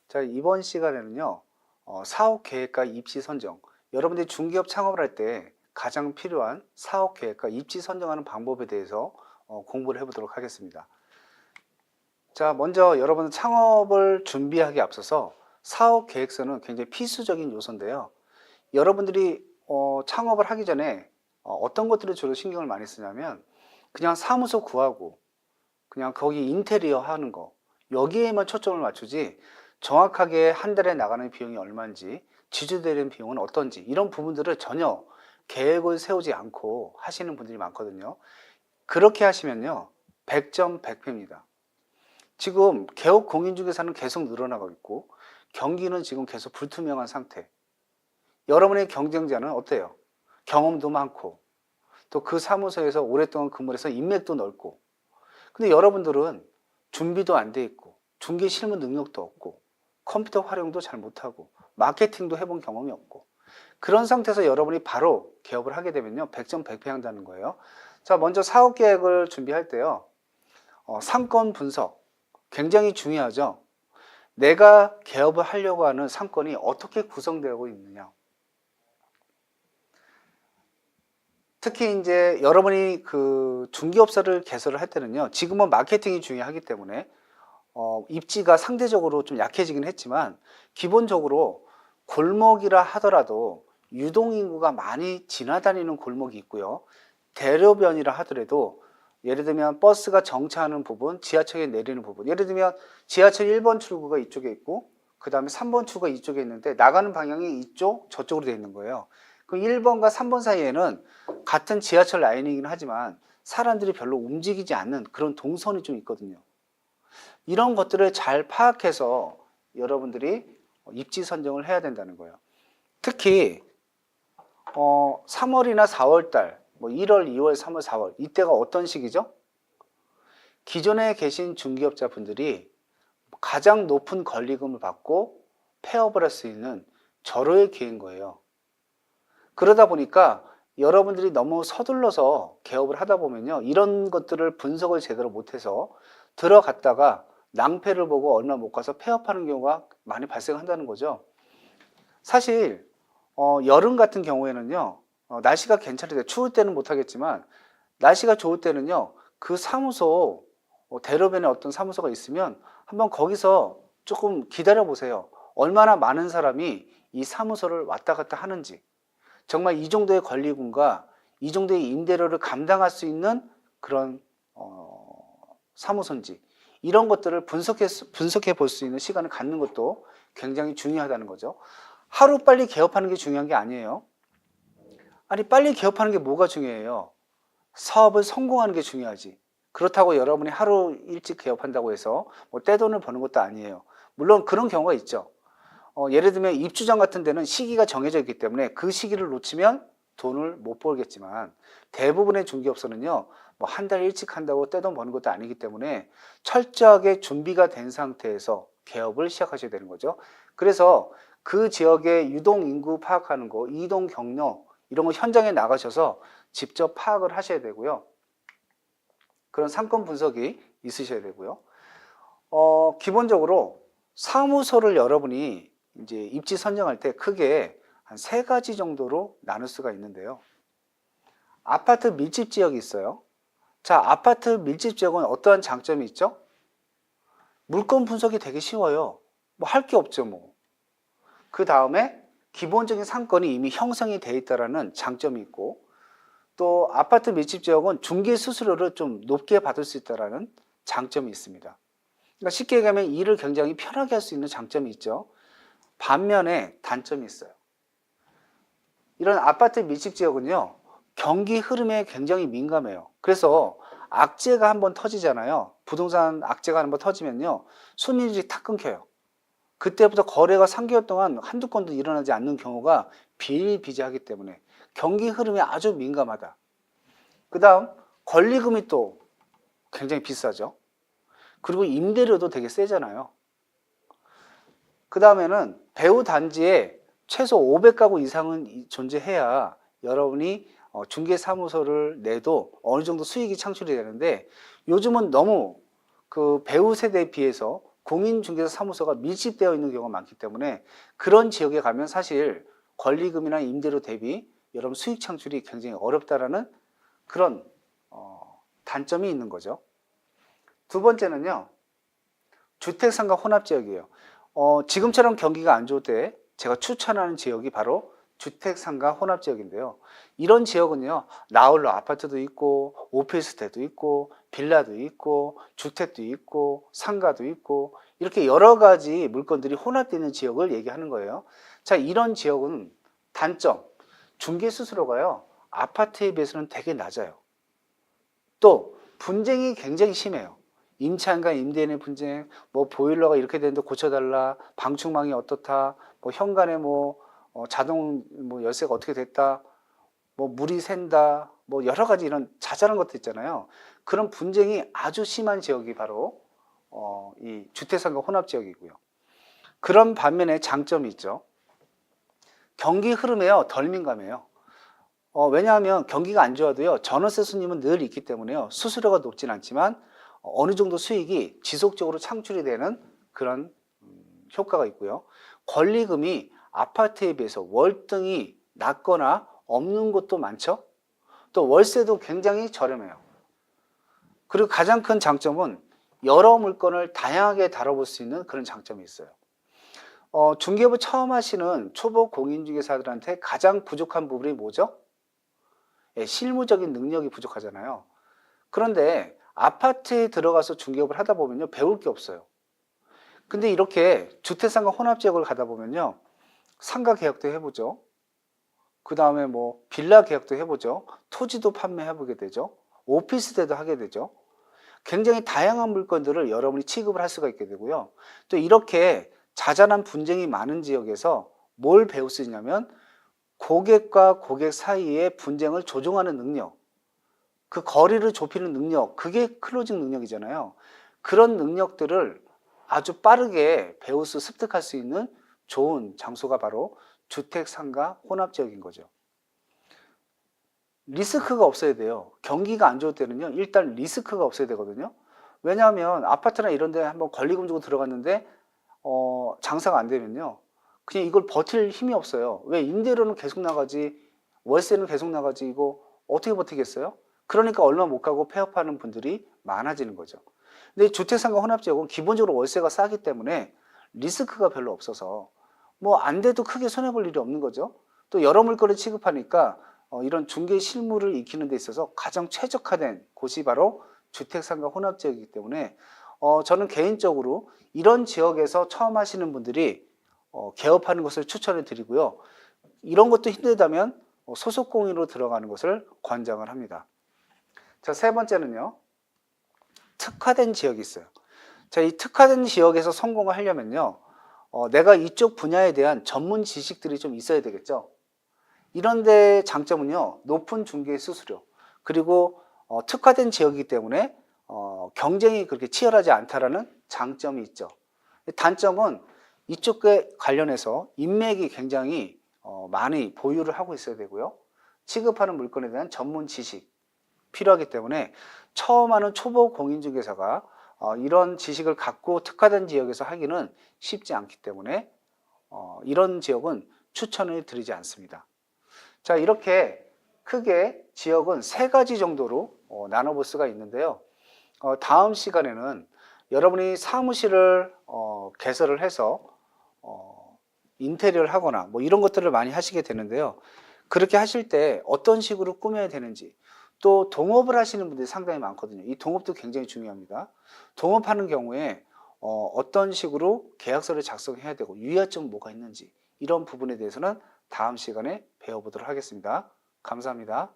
자, 이번 시간에는요, 사업 계획과 입지 선정. 여러분들이 중개업 창업을 할 때 가장 필요한 사업 계획과 입지 선정하는 방법에 대해서 공부를 해보도록 하겠습니다. 자, 먼저 여러분 창업을 준비하기 앞서서 사업 계획서는 굉장히 필수적인 요소인데요. 여러분들이 창업을 하기 전에 어떤 것들을 주로 신경을 많이 쓰냐면 그냥 사무소 구하고 그냥 거기 인테리어 하는 거 여기에만 초점을 맞추지 정확하게 한 달에 나가는 비용이 얼마인지 지주되는 비용은 어떤지 이런 부분들을 전혀 계획을 세우지 않고 하시는 분들이 많거든요. 그렇게 하시면요 100점 100패입니다. 지금 개업 공인중개사는 계속 늘어나고 있고 경기는 지금 계속 불투명한 상태. 여러분의 경쟁자는 어때요? 경험도 많고 또 그 사무소에서 오랫동안 근무를 해서 인맥도 넓고, 근데 여러분들은 준비도 안 돼 있고 중개 실무 능력도 없고 컴퓨터 활용도 잘 못하고 마케팅도 해본 경험이 없고 그런 상태에서 여러분이 바로 개업을 하게 되면요 100점 100패 한다는 거예요. 자, 먼저 사업 계획을 준비할 때요 상권 분석 굉장히 중요하죠. 내가 개업을 하려고 하는 상권이 어떻게 구성되고 있느냐. 특히 이제 여러분이 그 중개업소를 개설을 할 때는요, 지금은 마케팅이 중요하기 때문에 입지가 상대적으로 좀 약해지긴 했지만 기본적으로 골목이라 하더라도 유동인구가 많이 지나다니는 골목이 있고요. 대로변이라 하더라도 예를 들면 버스가 정차하는 부분, 지하철에 내리는 부분, 예를 들면 지하철 1번 출구가 이쪽에 있고 그 다음에 3번 출구가 이쪽에 있는데 나가는 방향이 이쪽 저쪽으로 되어 있는 거예요. 그 1번과 3번 사이에는 같은 지하철 라인이긴 하지만 사람들이 별로 움직이지 않는 그런 동선이 좀 있거든요. 이런 것들을 잘 파악해서 여러분들이 입지 선정을 해야 된다는 거예요. 특히 3월이나 4월달, 뭐 1월, 2월, 3월, 4월 이때가 어떤 시기죠? 기존에 계신 중개업자분들이 가장 높은 권리금을 받고 폐업을 할 수 있는 절호의 기회인 거예요. 그러다 보니까 여러분들이 너무 서둘러서 개업을 하다 보면요 이런 것들을 분석을 제대로 못해서 들어갔다가 낭패를 보고 얼마 못 가서 폐업하는 경우가 많이 발생한다는 거죠. 사실 여름 같은 경우에는요 날씨가 괜찮을 때, 추울 때는 못하겠지만 날씨가 좋을 때는요 그 사무소 대로변에 어떤 사무소가 있으면 한번 거기서 조금 기다려 보세요. 얼마나 많은 사람이 이 사무소를 왔다 갔다 하는지, 정말 이 정도의 권리금과 이 정도의 임대료를 감당할 수 있는 그런 사무소인지 이런 것들을 분석해 볼 수 있는 시간을 갖는 것도 굉장히 중요하다는 거죠. 하루 빨리 개업하는 게 중요한 게 아니에요. 아니, 빨리 개업하는 게 뭐가 중요해요? 사업을 성공하는 게 중요하지. 그렇다고 여러분이 하루 일찍 개업한다고 해서 뭐 떼돈을 버는 것도 아니에요. 물론 그런 경우가 있죠. 예를 들면 입주장 같은 데는 시기가 정해져 있기 때문에 그 시기를 놓치면 돈을 못 벌겠지만 대부분의 중개업소는요 뭐 한 달 일찍 한다고 떼돈 버는 것도 아니기 때문에 철저하게 준비가 된 상태에서 개업을 시작하셔야 되는 거죠. 그래서 그 지역의 유동 인구 파악하는 거, 이동 경로 이런 거 현장에 나가셔서 직접 파악을 하셔야 되고요. 그런 상권 분석이 있으셔야 되고요. 기본적으로 사무소를 여러분이 이제 입지 선정할 때 크게 한 3가지 정도로 나눌 수가 있는데요. 아파트 밀집 지역이 있어요. 자, 아파트 밀집 지역은 어떠한 장점이 있죠? 물건 분석이 되게 쉬워요. 뭐 할 게 없죠, 뭐. 그 다음에 기본적인 상권이 이미 형성이 되어 있다는 장점이 있고, 또 아파트 밀집 지역은 중개 수수료를 좀 높게 받을 수 있다는 장점이 있습니다. 그러니까 쉽게 얘기하면 일을 굉장히 편하게 할 수 있는 장점이 있죠. 반면에 단점이 있어요. 이런 아파트 밀집 지역은요 경기 흐름에 굉장히 민감해요. 그래서 악재가 한번 터지잖아요. 부동산 악재가 한번 터지면요 손님들이 탁 끊겨요. 그때부터 거래가 3개월 동안 한두 건도 일어나지 않는 경우가 비일비재하기 때문에 경기 흐름에 아주 민감하다. 그 다음 권리금이 또 굉장히 비싸죠. 그리고 임대료도 되게 세잖아요. 그 다음에는 배후 단지에 최소 500가구 이상은 존재해야 여러분이 중개사무소를 내도 어느 정도 수익이 창출이 되는데, 요즘은 너무 그 배후 세대에 비해서 공인중개사 사무소가 밀집되어 있는 경우가 많기 때문에 그런 지역에 가면 사실 권리금이나 임대료 대비 여러분 수익 창출이 굉장히 어렵다라는 그런 단점이 있는 거죠. 두 번째는요, 주택상가 혼합지역이에요. 지금처럼 경기가 안 좋을 때 제가 추천하는 지역이 바로 주택상가 혼합지역인데요. 이런 지역은요, 나홀로 아파트도 있고 오피스텔도 있고 빌라도 있고 주택도 있고 상가도 있고 이렇게 여러 가지 물건들이 혼합되어 있는 지역을 얘기하는 거예요. 자, 이런 지역은 단점, 중개 수수료가요 아파트에 비해서는 되게 낮아요. 또 분쟁이 굉장히 심해요. 임차인과 임대인의 분쟁, 뭐 보일러가 이렇게 되는데 고쳐달라, 방충망이 어떻다, 뭐 현관에 뭐 자동 뭐 열쇠가 어떻게 됐다, 뭐 물이 샌다, 뭐 여러 가지 이런 자잘한 것들 있잖아요. 그런 분쟁이 아주 심한 지역이 바로 이 주택상가 혼합 지역이고요. 그런 반면에 장점이 있죠. 경기 흐름에요 덜 민감해요. 왜냐하면 경기가 안 좋아도요 전월세 손님은 늘 있기 때문에요 수수료가 높진 않지만 어느 정도 수익이 지속적으로 창출이 되는 그런 효과가 있고요. 권리금이 아파트에 비해서 월등히 낮거나 없는 곳도 많죠. 또 월세도 굉장히 저렴해요. 그리고 가장 큰 장점은 여러 물건을 다양하게 다뤄볼 수 있는 그런 장점이 있어요. 중개업을 처음 하시는 초보 공인중개사들한테 가장 부족한 부분이 뭐죠? 실무적인 능력이 부족하잖아요. 그런데 아파트에 들어가서 중개업을 하다 보면요 배울 게 없어요. 근데 이렇게 주택상가 혼합지역을 가다 보면요 상가 계약도 해보죠. 그 다음에 뭐 빌라 계약도 해보죠. 토지도 판매해보게 되죠. 오피스텔도 하게 되죠. 굉장히 다양한 물건들을 여러분이 취급을 할 수가 있게 되고요. 또 이렇게 자잘한 분쟁이 많은 지역에서 뭘 배울 수 있냐면 고객과 고객 사이의 분쟁을 조정하는 능력, 그 거리를 좁히는 능력, 그게 클로징 능력이잖아요. 그런 능력들을 아주 빠르게 배울 수, 습득할 수 있는 좋은 장소가 바로 주택상가 혼합지역인 거죠. 리스크가 없어야 돼요. 경기가 안 좋을 때는요 일단 리스크가 없어야 되거든요. 왜냐하면 아파트나 이런 데 한번 권리금 주고 들어갔는데 장사가 안 되면요 그냥 이걸 버틸 힘이 없어요. 왜? 임대료는 계속 나가지, 월세는 계속 나가지, 이거 어떻게 버티겠어요? 그러니까 얼마 못 가고 폐업하는 분들이 많아지는 거죠. 근데 주택상가 혼합지역은 기본적으로 월세가 싸기 때문에 리스크가 별로 없어서 뭐 안 돼도 크게 손해볼 일이 없는 거죠. 또 여러 물건을 취급하니까 이런 중개 실무를 익히는 데 있어서 가장 최적화된 곳이 바로 주택상가 혼합지역이기 때문에 저는 개인적으로 이런 지역에서 처음 하시는 분들이 개업하는 것을 추천해 드리고요. 이런 것도 힘들다면 소속공인으로 들어가는 것을 권장을 합니다. 자, 세 번째는요. 특화된 지역이 있어요. 자, 이 특화된 지역에서 성공을 하려면요. 내가 이쪽 분야에 대한 전문 지식들이 좀 있어야 되겠죠. 이런데 장점은요. 높은 중개 수수료, 그리고 특화된 지역이기 때문에 경쟁이 그렇게 치열하지 않다라는 장점이 있죠. 단점은 이쪽에 관련해서 인맥이 굉장히 많이 보유를 하고 있어야 되고요. 취급하는 물건에 대한 전문 지식 필요하기 때문에 처음 하는 초보 공인중개사가 이런 지식을 갖고 특화된 지역에서 하기는 쉽지 않기 때문에 이런 지역은 추천을 드리지 않습니다. 자, 이렇게 크게 지역은 세 가지 정도로 나눠볼 수가 있는데요. 다음 시간에는 여러분이 사무실을 개설을 해서 인테리어를 하거나 뭐 이런 것들을 많이 하시게 되는데요. 그렇게 하실 때 어떤 식으로 꾸며야 되는지, 또 동업을 하시는 분들이 상당히 많거든요. 이 동업도 굉장히 중요합니다. 동업하는 경우에 어떤 식으로 계약서를 작성해야 되고 유의점은 뭐가 있는지, 이런 부분에 대해서는 다음 시간에 배워보도록 하겠습니다. 감사합니다.